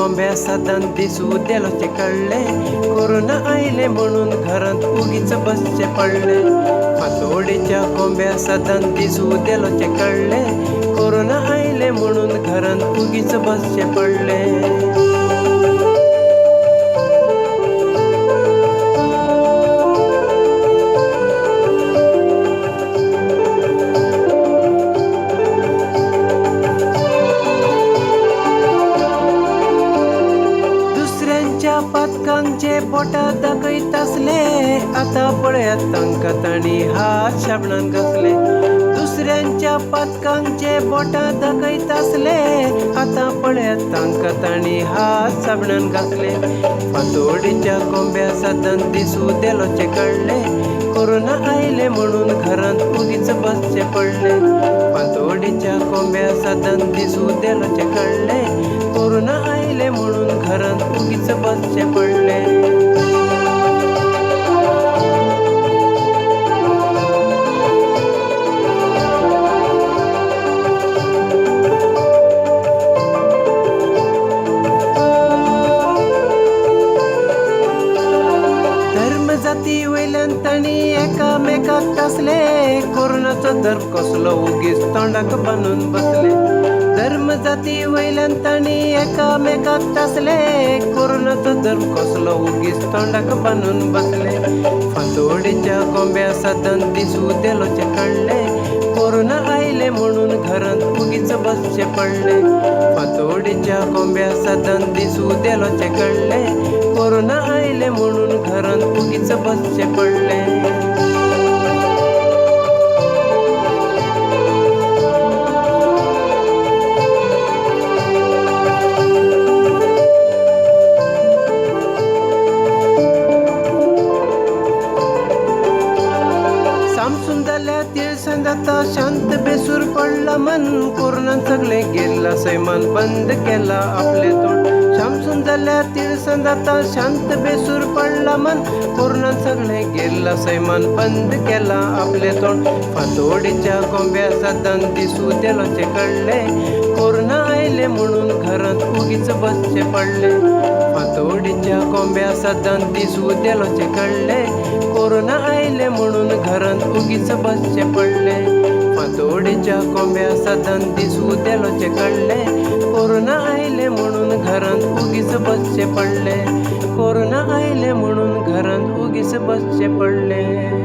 कोंब्या सदान दिसू देलोचे कळले, कोरोना आयले म्हणून घरात उगीच बसचे पडले. फातोडीच्या कोंब्या सदान दिसू देलोचे कळले, कोरोना आयले म्हणून घरात उगीच बसचे पडले. पथकांचे बोटा दाखयत असले, आता पळयात तांकां ताणी हात शाबणान घासले. दुसऱ्यांच्या पथकांचे बोटा दाखयत असले, आता पळयात तांकां ताणी हात शाबणान घासले. फातोडीच्या कोंब्या सदान दिसू देलोचे कळले, कोरोना आयले म्हणून घरात उगीच बसचे पडले. फातोडीच्या कोंब्या सदान दिसू देलोचे कळले, कोरोना आयले म्हणून घरात उगीच बसचे पडले. जाती वयल्यान ताणी एकामेकाक टासले, कोरोनाचो धर्म कसलो उगीच तोंडाक बांदून बसले. धर्म जाती वयल्यान ताणी एकामेकाक टासले, कोरोनाचो धर्म कसलो उगीच तोंडाक बांदून बसले. फातोडीच्या कोंब्या सदान दिसू देलोचे कळले, कोरोना आयले म्हणून घरात उगीच बसचे पडले. फातोडीच्या कोंब्या सदान दिसू देलोचे कळले, कोरोना आयले म्हणून घरात उगीच बसचे पडले. सामसून जाल्या तिळसंदाता शांत बेसूर पडला मन, कोरोनान सगळे गेला सैमान बंद केला आपले तोंड. शामसून जाल्या तिळसंदाता शांत बेसूर पडला मन, कोरोनान सगळे गेला सैमान बंद केला आपले तोंड. फातोडीच्या कोंब्या सदान दिसू देलोचे कळले, कोरोना आयले म्हणून घरात उगीच बसचे पडले. फातोडीच्या कोंब्या सदान दिसू देलोचे कळले, कोरोना आयले म्हणून घरात उगीच बसचे पडले. फातोडीच्या कोंब्या सदान दिसू देलोचे कळले, कोरोना आयले म्हणून घरात उगीच बसचे पडले. कोरोना आयले म्हणून घरात उगीच बसचे पडले.